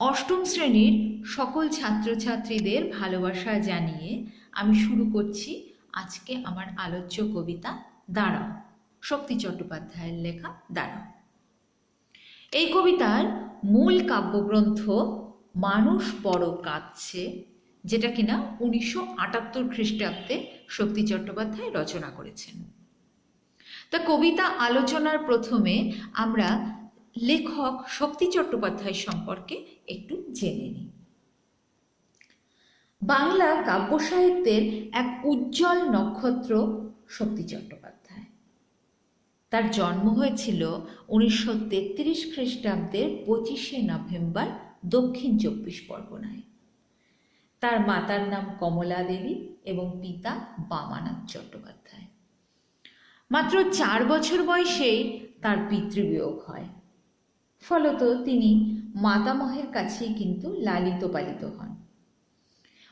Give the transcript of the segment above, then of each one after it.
অষ্টম শ্রেণীর সকল ছাত্রছাত্রীদের ভালোবাসা জানিয়ে আমি শুরু করছি আজকে আমার আলোচ্য কবিতা দাঁড়াও, শক্তি চট্টোপাধ্যায়ের লেখা দাঁড়াও। এই কবিতার মূল কাব্যগ্রন্থ মানুষ বড় কাঁদছে, যেটা কিনা 1978 খ্রিস্টাব্দে শক্তি চট্টোপাধ্যায় রচনা করেছেন। তা কবিতা আলোচনার প্রথমে আমরা লেখক শক্তি চট্টোপাধ্যায় সম্পর্কে একটু জেনে নিই। বাংলা কাব্য সাহিত্যের এক উজ্জ্বল নক্ষত্র শক্তি চট্টোপাধ্যায়। তার জন্ম হয়েছিল 1933 খ্রিস্টাব্দের 25শে নভেম্বর দক্ষিণ 24 পরগনায়। তার মাতার নাম কমলা দেবী এবং পিতা বামানাথ চট্টোপাধ্যায়। মাত্র 4 বছর বয়সেই তার পিতৃবিয়োগ হয়, ফলত তিনি মাতামহের কাছেই কিন্তু লালিত পালিত হন।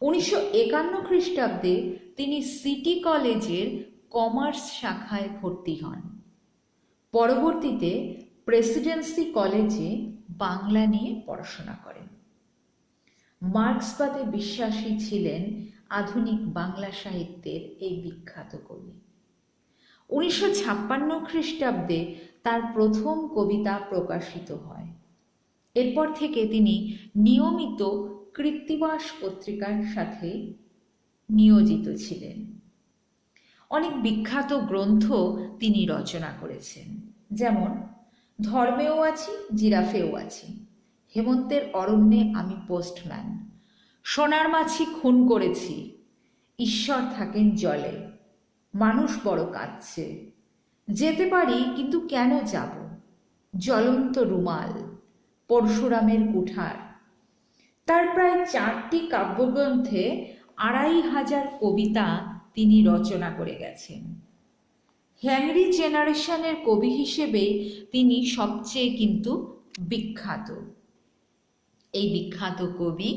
1951 খ্রিস্টাব্দে তিনি সিটি কলেজের কমার্স শাখায় ভর্তি হন। পরবর্তীতে প্রেসিডেন্সি কলেজে বাংলা নিয়ে পড়াশোনা করেন। মার্ক্সবাদে বিশ্বাসী ছিলেন আধুনিক বাংলা সাহিত্যের এই বিখ্যাত কবি। 1956 খ্রিস্টাব্দে তার প্রথম কবিতা প্রকাশিত হয়। এরপর থেকে তিনি নিয়মিত কৃত্তিবাস পত্রিকার সাথে নিয়োজিত ছিলেন। অনেক বিখ্যাত গ্রন্থ তিনি রচনা করেছেন, যেমন ধর্মেও আছি, জিরাফেও আছি, হেমন্তের অরণ্যে আমি পোস্টম্যান, সোনার মাছি খুন করেছি, ঈশ্বর থাকেন জলে, মানুষ বড় কাঁদছে, যেতে পারি কিন্তু কেন যাব, জ্বলন্ত রুমাল, পরশুরামের কুঠার। তার প্রায় 4টি কাব্যগ্রন্থে 2500 কবিতা তিনি রচনা করে গেছেন। হ্যাংরি জেনারেশনের কবি হিসেবে তিনি সবচেয়ে কিন্তু বিখ্যাত। এই বিখ্যাত কবি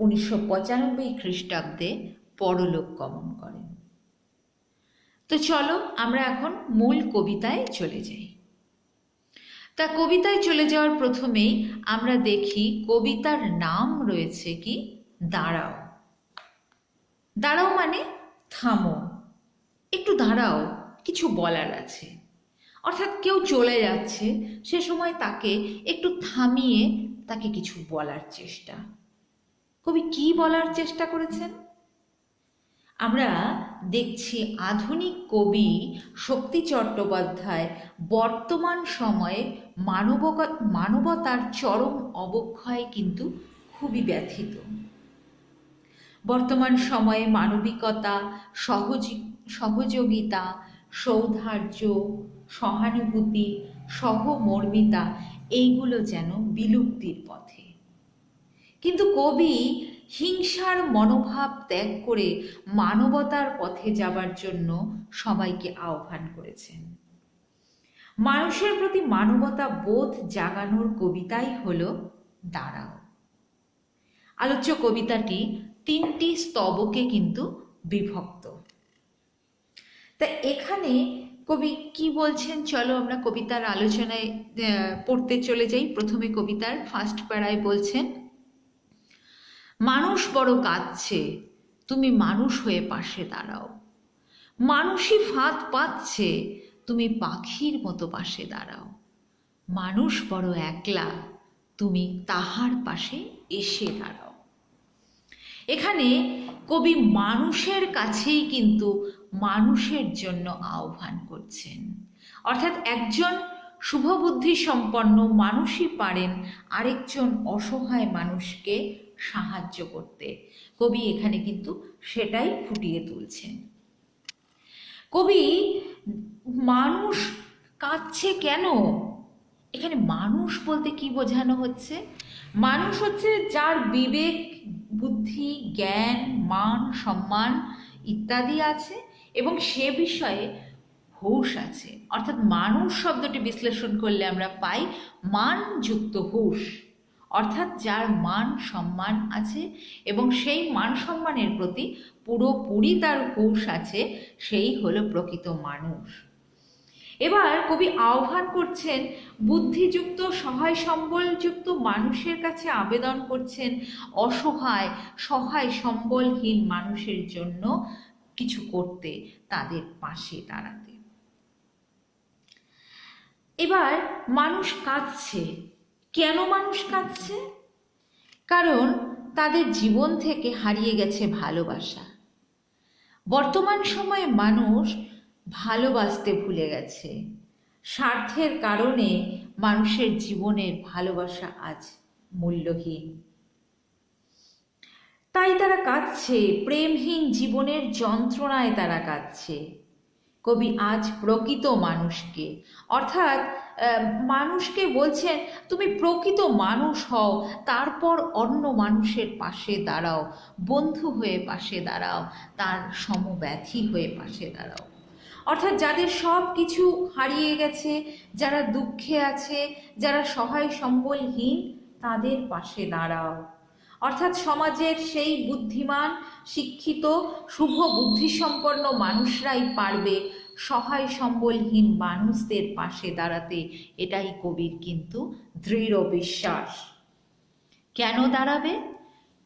1995 খ্রিস্টাব্দে পরলোক গমন করেন। তো চলো আমরা এখন মূল কবিতায় চলে যাই। তা কবিতায় চলে যাওয়ার প্রথমেই আমরা দেখি কবিতার নাম রয়েছে কি দাঁড়াও। দাঁড়াও মানে থামো, একটু দাঁড়াও, কিছু বলার আছে। অর্থাৎ কেউ চলে যাচ্ছে, সে সময় তাকে একটু থামিয়ে তাকে কিছু বলার চেষ্টা। কবি কি বলার চেষ্টা করেছেন? আমরা দেখছি আধুনিক কবি শক্তি চট্টোপাধ্যায় বর্তমান সময়ে মানবতার চরম অবক্ষয়ে কিন্তু খুবই ব্যথিত। বর্তমান সময়ে মানবিকতা, সহযোগিতা, সৌহার্দ্য, সহানুভূতি, সহমর্মিতা এইগুলো যেন বিলুপ্তির পথে। কিন্তু কবি হিংসার মনোভাব ত্যাগ করে মানবতার পথে যাবার জন্য সবাইকে আহ্বান করেছেন। মানুষের প্রতি মানবতা বোধ জাগানোর কবিতাই হলো দাঁড়াও। আলোচ্য কবিতাটি 3টি স্তবকে কিন্তু বিভক্ত। তা এখানে কবি কি বলছেন, চলো আমরা কবিতার আলোচনায় পড়তে চলে যাই। প্রথমে কবিতার ফার্স্ট প্যারায় বলছেন, মানুষ বড় কাঁদছে, তুমি মানুষ হয়ে পাশে দাঁড়াও, মানুষই ফাঁদ পাচ্ছে, তুমি পাখির মতো পাশে দাঁড়াও, মানুষ বড় একলা, তুমি তাহার পাশে এসে দাঁড়াও। এখানে কবি মানুষের কাছেই কিন্তু মানুষের জন্য আহ্বান করছেন। অর্থাৎ একজন শুভবুদ্ধি সম্পন্ন মানুষই পারেন আরেকজন অসহায় মানুষকে সাহায্য করতে। কবি এখানে কিন্তু সেটাই ফুটিয়ে তুলছেন। কবি মানুষ কাঁদছে কেন, এখানে মানুষ বলতে কি বোঝানো হচ্ছে? মানুষ হচ্ছে যার বিবেক, বুদ্ধি, জ্ঞান, মান, সম্মান ইত্যাদি আছে এবং সে বিষয়ে হুঁশ আছে। অর্থাৎ মানুষ শব্দটি বিশ্লেষণ করলে আমরা পাই মানযুক্ত হুঁশ, অর্থাৎ যার মান সম্মান আছে এবং সেই মান সম্মানের প্রতি পুরোপুরি তার হুঁশ আছে, সেই হলো প্রকৃত মানুষ। এবার কবি আহ্বান করছেন বুদ্ধিযুক্ত সহায় সম্বলযুক্ত মানুষের কাছে, আবেদন করছেন অসহায় সহায় সম্বলহীন মানুষের জন্য কিছু করতে, তাদের পাশে দাঁড়াতে। এবার মানুষ কাঁদছে। কেন মানুষ কাঁদছে? কারণ তাদের জীবন থেকে হারিয়ে গেছে ভালোবাসা। বর্তমান সময়ে মানুষ ভালোবাসতে ভুলে গেছে। স্বার্থের কারণে মানুষের জীবনের ভালোবাসা আজ মূল্যহীন। তাই তারা কাঁদছে, প্রেমহীন জীবনের যন্ত্রণায় তারা কাঁদছে। কবি আজ প্রকৃত মানুষকে, অর্থাৎ মানুষকে বলছেন তুমি প্রকৃত মানুষ হও, তারপর অন্য মানুষের পাশে দাঁড়াও, বন্ধু হয়ে পাশে দাঁড়াও, তার সমব্যথী হয়ে পাশে দাঁড়াও। অর্থাৎ যাদের সব কিছু হারিয়ে গেছে, যারা দুঃখে আছে, যারা সহায় সম্বলহীন, তাদের পাশে দাঁড়াও। অর্থাৎ সমাজের সেই বুদ্ধিমান, শিক্ষিত, শুভ বুদ্ধিসম্পন্ন মানুষরাই পারবে সহায় সম্বলহীন মানুষদের পাশে দাঁড়াতে। এটাই কবির কিন্তু দৃঢ় বিশ্বাস। কেন দাঁড়াবে?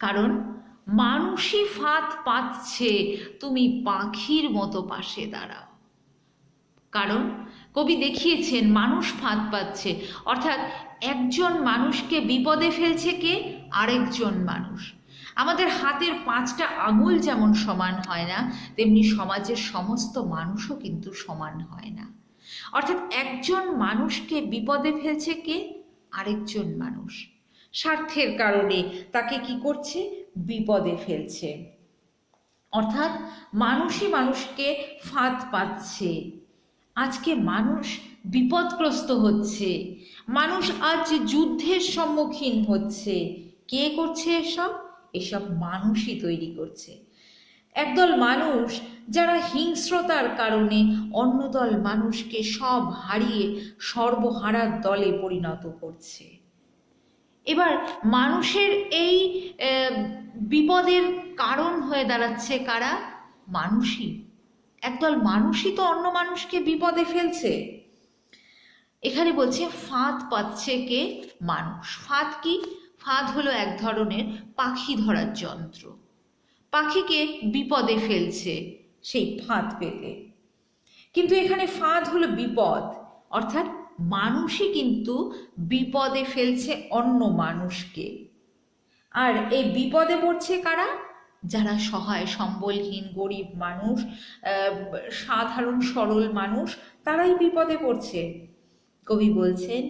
কারণ মানুষই ফাঁদ পাতছে, তুমি পাখির মতো পাশে দাঁড়াও। কারণ কবি দেখিয়েছেন মানুষ ফাঁদ পাচ্ছে, অর্থাৎ একজন মানুষকে বিপদে ফেলছে কে? আরেকজন মানুষ। আমাদের হাতের 5টা আঙুল যেমন সমান হয় না, তেমনি সমাজের সমস্ত মানুষও কিন্তু সমান হয় না। অর্থাৎ একজন মানুষকে বিপদে ফেলছে কে? আরেকজন মানুষ। স্বার্থের কারণে তাকে কি করছে? বিপদে ফেলছে। অর্থাৎ মানুষই মানুষকে ফাঁদ পাচ্ছে। আজকে মানুষ বিপদগ্রস্ত হচ্ছে, মানুষ আজ যুদ্ধের সম্মুখীন হচ্ছে। কে করছে এসব? এসব মানুষই তৈরি করছে। একদল মানুষ যারা হিংস্রতার কারণে অন্য দল মানুষকে সব হারিয়ে সর্বহারার দলে পরিণত করছে। এবার মানুষের এই বিপদের কারণ হয়ে দাঁড়াচ্ছে কারা? মানুষই। একদল মানুষই তো অন্য মানুষকে বিপদে ফেলছে। এখানে বলছে ফাঁদ পাচ্ছে কে? মানুষ। ফাঁদ কি? ফাঁদ হলো এক ধরনের পাখি ধরার যন্ত্র। পাখিকে বিপদে ফেলছে সেই ফাঁদ পেতে। কিন্তু এখানে ফাঁদ হলো বিপদ, অর্থাৎ মানুষই কিন্তু বিপদে ফেলছে অন্য মানুষকে। আর এই বিপদে পড়ছে কারা? যারা সহায় সম্বলহীন গরিব মানুষ, সাধারণ সরল মানুষ, তারাই বিপদে পড়ছে। কবি বলছেন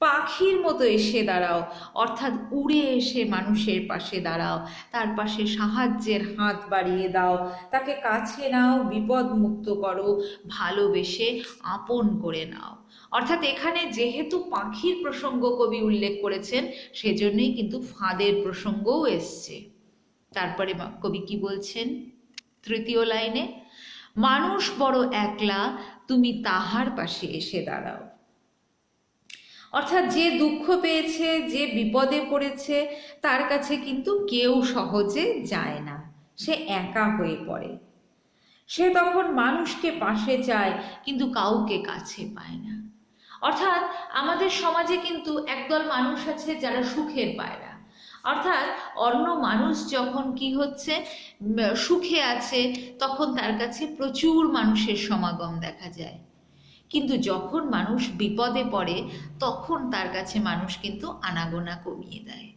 পাখির মতো এসে দাঁড়াও, অর্থাৎ উড়ে এসে মানুষের পাশে দাঁড়াও, তার পাশে সাহায্যের হাত বাড়িয়ে দাও, তাকে কাছে নাও, বিপদ মুক্ত করো, ভালোবেসে আপন করে নাও। অর্থাৎ এখানে যেহেতু পাখির প্রসঙ্গ কবি উল্লেখ করেছেন, সেজন্যই কিন্তু ফাঁদের প্রসঙ্গও এসছে। তারপরে কবি কি বলছেন 3য় লাইনে? মানুষ বড় একলা, তুমি তাহার পাশে এসে দাঁড়াও। অর্থাৎ যে দুঃখ পেয়েছে, যে বিপদে পড়েছে, তার কাছে কিন্তু কেউ সহজে যায় না, সে একা হয়ে পড়ে। সে তখন মানুষকে পাশে চায়, কিন্তু কাউকে কাছে পায় না। অর্থাৎ আমাদের সমাজে কিন্তু একদল মানুষ আছে যারা সুখের পায়রা। অর্থাৎ অন্য মানুষ যখন কি হচ্ছে, সুখে আছে, তখন তার কাছে প্রচুর মানুষের সমাগম দেখা যায়। কিন্তু যখন মানুষ বিপদে পড়ে, তখন তার কাছে মানুষ কিন্তু আনাগোনা কমিয়ে দেয়।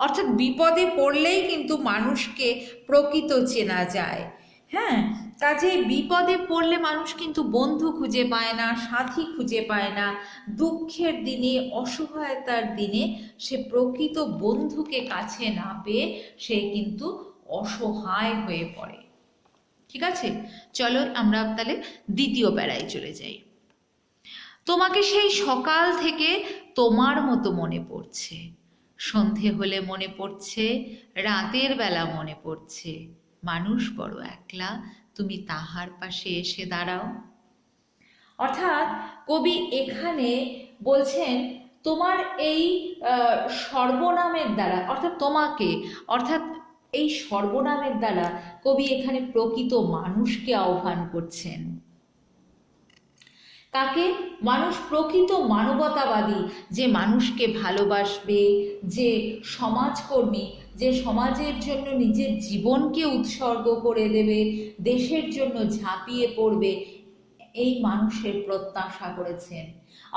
অর্থাৎ বিপদে পড়লেই কিন্তু মানুষকে প্রকৃত চেনা যায়। হ্যাঁ, কাজেই বিপদে পড়লে মানুষ কিন্তু বন্ধু খুঁজে পায় না, সাথী খুঁজে পায় না। দুঃখের দিনে, অসহায়তার দিনে সে প্রকৃত বন্ধুকে কাছে না পেয়ে সে কিন্তু অসহায় হয়ে পড়ে। ঠিক আছে, চলো আমরা তাহলে 2য় প্যারায় চলে যাই। তোমাকে সেই সকাল থেকে তোমার মতো মনে পড়ছে, সন্ধে হলে মনে পড়ছে, রাতের বেলা মনে পড়ছে, মানুষ বড় একলা, তুমি তাহার পাশে এসে দাঁড়াও। অর্থাৎ কবি এখানে বলছেন তোমার এই সর্বনামের দ্বারা, অর্থাৎ তোমাকে, অর্থাৎ এই সর্বনামের দ্বারা কবি এখানে প্রকৃত মানুষকে আহ্বান করছেন। তাকে মানুষ প্রকৃত মানবতাবাদী, যে মানুষকে ভালোবাসবে, যে সমাজকর্মী, যে সমাজের জন্য নিজের জীবনকে উৎসর্গ করে দেবে, দেশের জন্য ঝাঁপিয়ে পড়বে, এই মানুষের প্রত্যাশা করেছেন।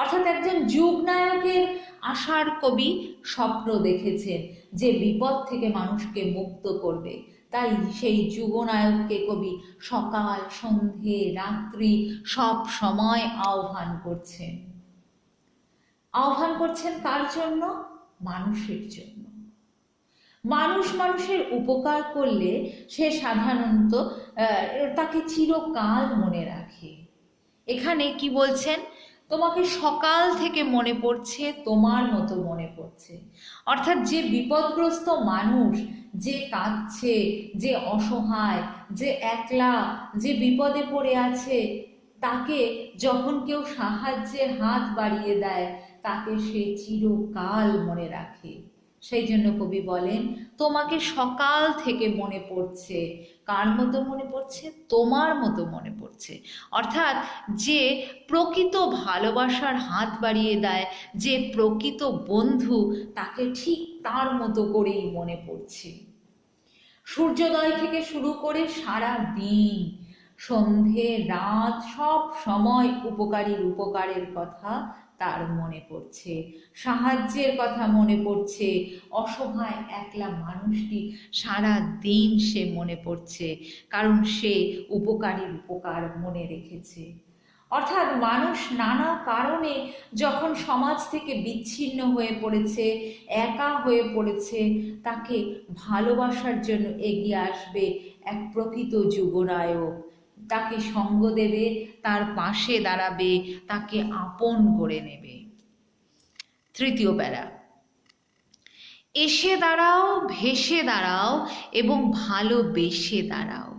অর্থাৎ একজন যুগনায়কের আশার কবি স্বপ্ন দেখেছেন যে বিপদ থেকে মানুষকে মুক্ত করবে। তাই সেই যুগনায়ককে কবি সকাল, সন্ধে, রাত্রি সব সময় আহ্বান করছেন। আহ্বান করছেন কার জন্য? মানুষের জন্য। মানুষ মানুষের উপকার করলে সে সাধারণত তাকে চিরকাল মনে রাখে। এখানে কি বলছেন? তোমাকে সকাল থেকে মনে পড়ছে, তোমার মতো মনে পড়ছে। অর্থাৎ যে বিপদগ্রস্ত মানুষ, যে কাঁদছে, যে অসহায়, যে একলা, যে বিপদে পড়ে আছে, তাকে যখন কেউ সাহায্যের হাত বাড়িয়ে দেয়, তাকে সে চিরকাল মনে রাখে। সেই জন্য কবি বলেন তোমাকে সকাল থেকে মনে পড়ছে। কার মতো মনে পড়ছে? তোমার মতো মনে পড়ছে। অর্থাৎ যে প্রকৃত ভালোবাসার হাত বাড়িয়ে দেয়, যে প্রকৃত বন্ধু, তাকে ঠিক তার মতো করেই মনে পড়ছে। সূর্যোদয় থেকে শুরু করে সারা দিন, সন্ধে, রাত, সব সময় উপকারের কথা তার মনে পড়ছে, সাহায্যের কথা মনে পড়ছে, অসহায় একলা মানুষটি সারা দিন সে মনে পড়ছে, কারণ সে উপকার মনে রেখেছে। অর্থাৎ মানুষ নানা কারণে যখন সমাজ থেকে বিচ্ছিন্ন হয়ে পড়েছে, একা হয়ে পড়েছে, তাকে ভালোবাসার জন্য এগিয়ে আসবে এক প্রকৃত যুগনায়ক। তাকে সঙ্গ দেবে, তার পাশে দাঁড়াবে, তাকে আপন করে নেবে। তৃতীয় প্যারা, এসে দাঁড়াও, ভেসে দাঁড়াও এবং ভালোবেসে দাঁড়াও।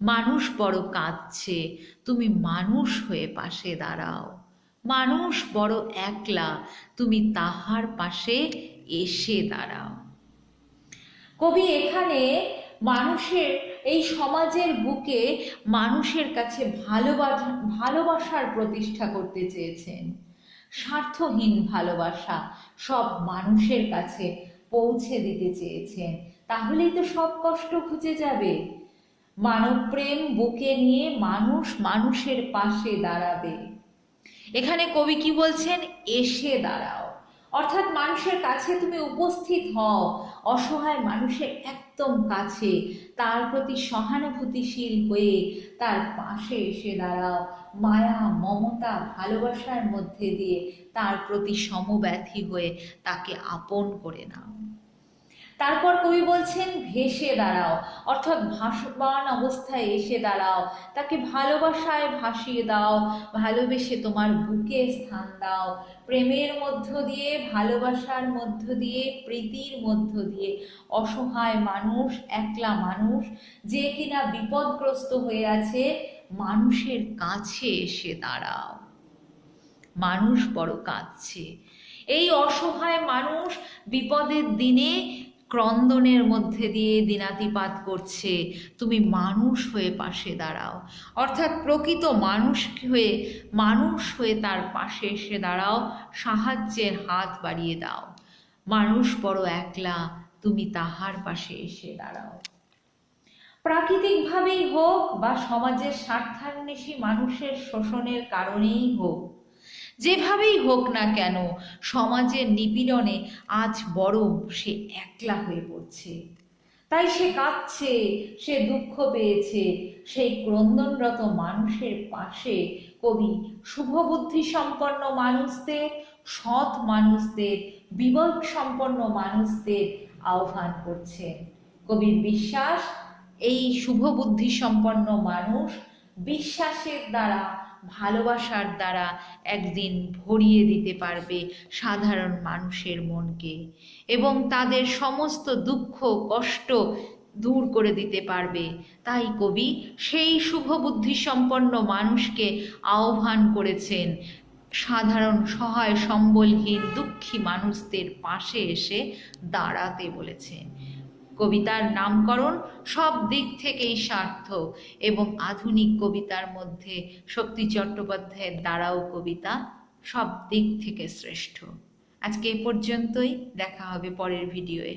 মানুষ বড় কাঁদছে, তুমি মানুষ হয়ে পাশে দাঁড়াও। মানুষ বড় একলা, তুমি তাহার পাশে এসে দাঁড়াও। কবি এখানে মানুষের, এই সমাজের বুকে মানুষের কাছে ভালোবাসার প্রতিষ্ঠা করতে চেয়েছেন। স্বার্থহীন ভালোবাসা সব মানুষের কাছে পৌঁছে দিতে চেয়েছেন। তাহলেই তো সব কষ্ট ঘুচে যাবে। মানবপ্রেম বুকে নিয়ে মানুষ মানুষের পাশে দাঁড়াবে। এখানে কবি কি বলছেন? এসে দাঁড়াও। অর্থাৎ মানুষের কাছে তুমি উপস্থিত হও, অসহায় মানুষের একদম কাছে, তার প্রতি সহানুভূতিশীল হয়ে তার পাশে এসে দাঁড়াও। মায়া, মমতা, ভালোবাসার মধ্যে দিয়ে তার প্রতি সমব্যথী হয়ে তাকে আপন করে নাও। তারপর কবি বলছেন ভেসে দাঁড়াও, অর্থাৎ ভাসমান অবস্থায় এসে দাঁড়াও, তাকে ভালোবাসায় ভাসিয়ে দাও, ভালোবেসে তোমার বুকে স্থান দাও। প্রেমের মধ্য দিয়ে, ভালোবাসার মধ্য দিয়ে, প্রীতির মধ্য দিয়ে অসহায় মানুষ, একলা মানুষ, যে কিনা বিপদগ্রস্ত হয়ে আছে, মানুষের কাছে এসে দাঁড়াও। মানুষ বড় কাঁদছে, এই অসহায় মানুষ বিপদের দিনে ক্রন্দনের মধ্যে দিয়ে দিনাতিপাত করছে, তুমি মানুষ হয়ে পাশে দাঁড়াও। অর্থাৎ প্রকৃত মানুষ হয়ে তার পাশে এসে দাঁড়াও, সাহায্যের হাত বাড়িয়ে দাও। মানুষ বড় একলা, তুমি তাহার পাশে এসে দাঁড়াও। প্রাকৃতিকভাবেই হোক বা সমাজের স্বার্থান্বেষী মানুষের শোষণের কারণেই হোক, যেভাবেই হোক না কেন, সমাজের নিপীড়নে আজ বড় সে একলা হয়ে পড়ছে। তাই সে কাঁদছে, সে দুঃখ পেয়েছে। সেই ক্রন্দনরত মানুষের পাশে কবি শুভবুদ্ধি সম্পন্ন মানুষদের, সৎ মানুষদের, বিবেক সম্পন্ন মানুষদের আহ্বান করছেন। কবির বিশ্বাস, এই শুভবুদ্ধি সম্পন্ন মানুষ বিশ্বাসের দ্বারা, ভালোবাসার দ্বারা একদিন ভরিয়ে দিতে পারবে সাধারণ মানুষের মনকে, এবং তাদের সমস্ত দুঃখ কষ্ট দূর করে দিতে পারবে। তাই কবি সেই শুভবুদ্ধি সম্পন্ন মানুষকে আহ্বান করেছেন সাধারণ সহায় সম্বলহীন দুঃখী মানুষদের পাশে এসে দাঁড়াতে বলেছেন। কবিতার নামকরণ সব দিক থেকেই সার্থক, এবং আধুনিক কবিতার মধ্যে শক্তি চট্টোপাধ্যায়ের দাঁড়াও কবিতা সব দিক থেকে শ্রেষ্ঠ। আজকে এ পর্যন্তই, দেখা হবে পরের ভিডিওয়ে।